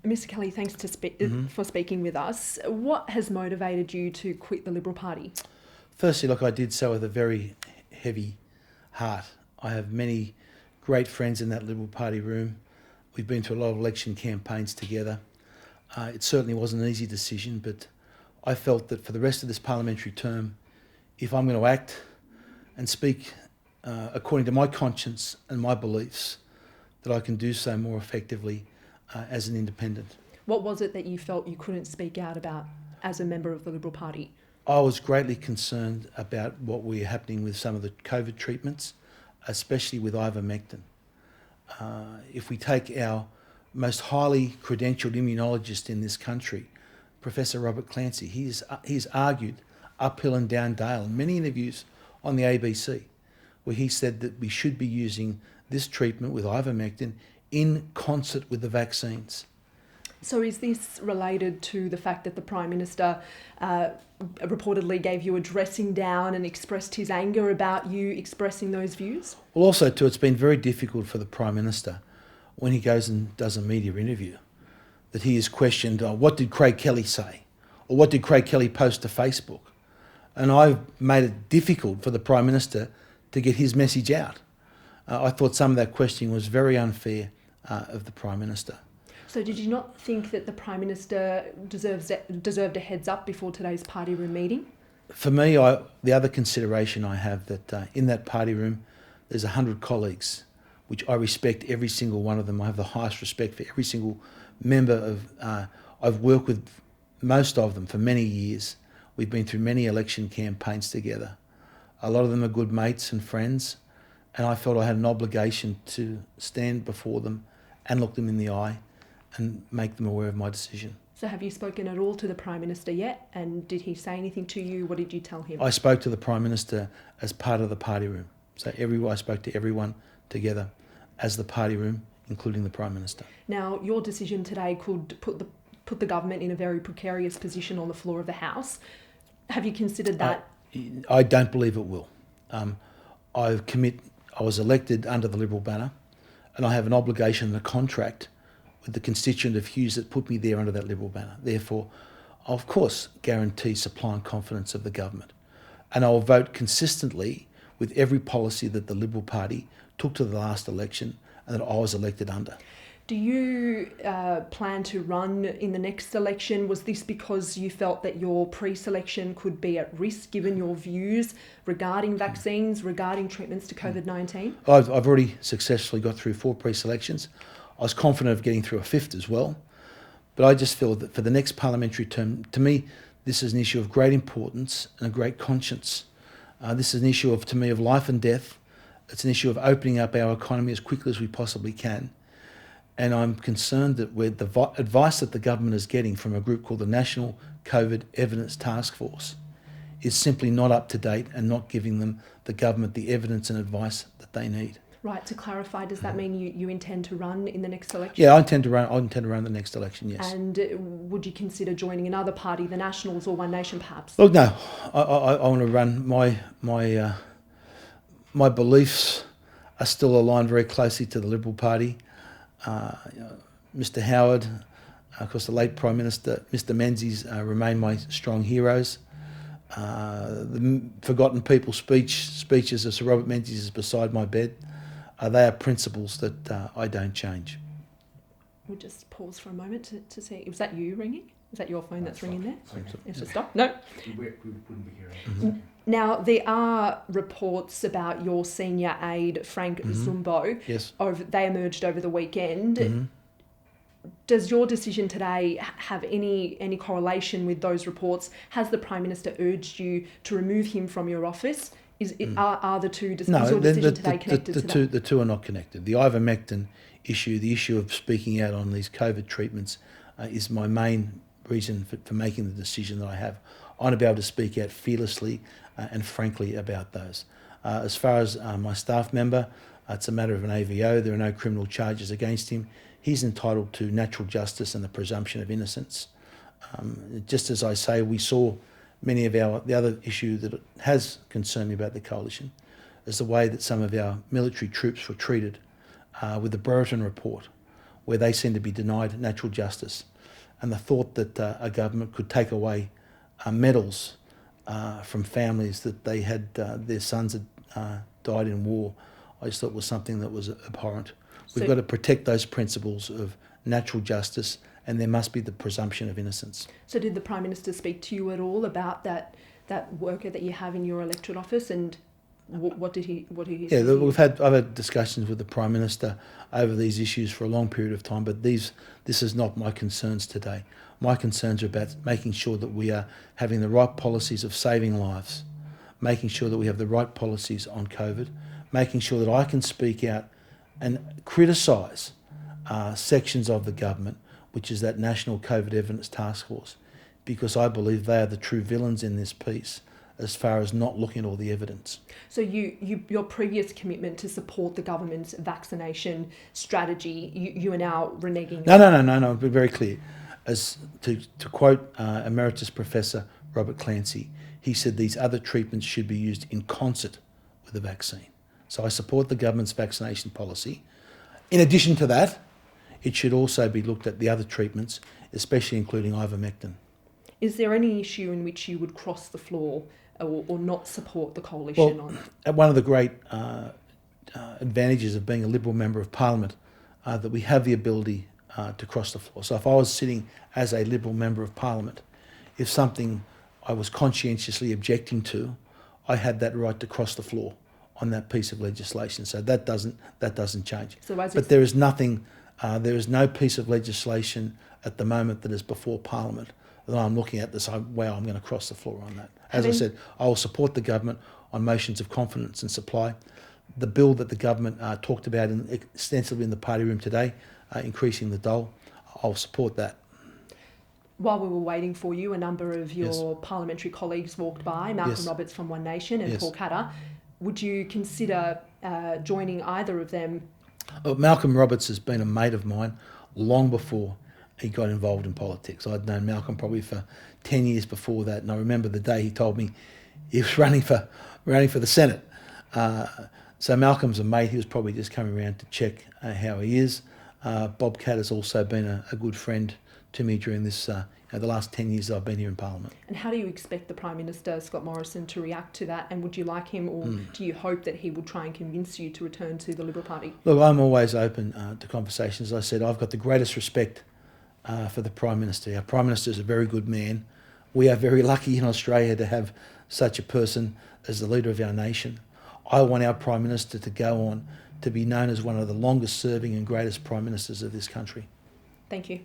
Mr. Kelly, thanks for speaking with us. What has motivated you to quit the Liberal Party? Firstly, look, I did so with a very heavy heart. I have many great friends in that Liberal Party room. We've been through a lot of election campaigns together. It certainly wasn't an easy decision, but I felt that for the rest of this parliamentary term, if I'm going to act and speak according to my conscience and my beliefs, that I can do so more effectively as an independent. What was it that you felt you couldn't speak out about as a member of the Liberal Party? I was greatly concerned about what were happening with some of the COVID treatments, especially with ivermectin. If we take our most highly credentialed immunologist in this country, Professor Robert Clancy, he's argued uphill and down dale in many interviews on the ABC, where he said that we should be using this treatment with ivermectin in concert with the vaccines. So is this related to the fact that the Prime Minister reportedly gave you a dressing down and expressed his anger about you expressing those views? Well, also too, it's been very difficult for the Prime Minister when he goes and does a media interview, that he is questioned, what did Craig Kelly say? Or what did Craig Kelly post to Facebook? And I've made it difficult for the Prime Minister to get his message out. I thought some of that questioning was very unfair of the Prime Minister. So did you not think that the Prime Minister deserved a heads up before today's party room meeting? For me, the other consideration I have that in that party room, there's 100 colleagues, which I respect every single one of them. I have the highest respect for every single member of. I've worked with most of them for many years. We've been through many election campaigns together. A lot of them are good mates and friends, and I felt I had an obligation to stand before them and look them in the eye and make them aware of my decision. So have you spoken at all to the Prime Minister yet? And did he say anything to you? What did you tell him? I spoke to the Prime Minister as part of the party room. So I spoke to everyone together as the party room, including the Prime Minister. Now, your decision today could put the government in a very precarious position on the floor of the House. Have you considered that? I don't believe it will. I was elected under the Liberal banner, and I have an obligation and a contract with the constituent of Hughes that put me there under that Liberal banner. Therefore, I'll of course guarantee supply and confidence of the government. And I will vote consistently with every policy that the Liberal Party took to the last election and that I was elected under. Do you plan to run in the next election? Was this because you felt that your pre-selection could be at risk given your views regarding vaccines, regarding treatments to COVID-19? I've already successfully got through 4 pre-selections. I was confident of getting through a 5th as well. But I just feel that for the next parliamentary term, to me, this is an issue of great importance and a great conscience. This is an issue to me, of life and death. It's an issue of opening up our economy as quickly as we possibly can. And I'm concerned that with the advice that the government is getting from a group called the National COVID Evidence Task Force is simply not up to date and not giving the government the evidence and advice that they need. Right, to clarify, does that mean you intend to run in the next election? Yeah, I intend to run the next election, yes. And would you consider joining another party, the Nationals or One Nation perhaps? Look, no, I want to run my beliefs are still aligned very closely to the Liberal Party. Mr. Howard, of course, the late Prime Minister, Mr. Menzies remain my strong heroes. The Forgotten People speeches of Sir Robert Menzies is beside my bed. They are principles that I don't change. We'll just pause for a moment to see. Was that you ringing? Is that your phone that's ringing there? It's just stop. No. We wouldn't be hearing. Now, there are reports about your senior aide, Frank Zumbo. Yes. They emerged over the weekend. Does your decision today have any correlation with those reports? Has the Prime Minister urged you to remove him from your office? Are the two? Is your decision today connected to that? The two are not connected. The ivermectin issue, the issue of speaking out on these COVID treatments, is my main reason for making the decision that I have. I want to be able to speak out fearlessly and frankly about those. As far as my staff member, it's a matter of an AVO. There are no criminal charges against him. He's entitled to natural justice and the presumption of innocence. Just as I say, we saw many of the other issue that has concerned me about the coalition is the way that some of our military troops were treated with the Brereton report, where they seem to be denied natural justice. And the thought that a government could take away medals from families that they had their sons had died in war, I just thought was something that was abhorrent. We've got to protect those principles of natural justice, and there must be the presumption of innocence. So did the Prime Minister speak to you at all about that worker that you have in your electorate office, and what did he say? Yeah, I've had discussions with the Prime Minister over these issues for a long period of time, but this is not my concerns today. My concerns are about making sure that we are having the right policies of saving lives, making sure that we have the right policies on COVID, making sure that I can speak out and criticise sections of the government, which is that National COVID Evidence Task Force, because I believe they are the true villains in this piece as far as not looking at all the evidence. So your previous commitment to support the government's vaccination strategy, you are now reneging? No, be very clear. As to quote Emeritus Professor Robert Clancy, he said these other treatments should be used in concert with the vaccine. So I support the government's vaccination policy. In addition to that, it should also be looked at the other treatments, especially including ivermectin. Is there any issue in which you would cross the floor or not support the coalition on? One of the great advantages of being a Liberal Member of Parliament, that we have the ability to cross the floor. So if I was sitting as a Liberal Member of Parliament, if something I was conscientiously objecting to, I had that right to cross the floor on that piece of legislation. So that doesn't change. But there is nothing, there is no piece of legislation at the moment that is before Parliament that I'm looking at this, I'm going to cross the floor on that. As I said, I will support the government on motions of confidence and supply. The bill that the government talked about extensively in the party room today, increasing the dole, I'll support that. While we were waiting for you, a number of your parliamentary colleagues walked by, Malcolm Roberts from One Nation and Paul Katter. Would you consider joining either of them? Malcolm Roberts has been a mate of mine long before he got involved in politics. I'd known Malcolm probably for 10 years before that, and I remember the day he told me he was running for the Senate. So Malcolm's a mate. He was probably just coming around to check how he is. Bob Catt has also been a good friend to me during this the last 10 years I've been here in Parliament. And how do you expect the Prime Minister, Scott Morrison, to react to that? And would you like him, or do you hope that he will try and convince you to return to the Liberal Party? Look, I'm always open to conversations. As I said, I've got the greatest respect for the Prime Minister. Our Prime Minister is a very good man. We are very lucky in Australia to have such a person as the leader of our nation. I want our Prime Minister to go on to be known as one of the longest serving and greatest Prime Ministers of this country. Thank you.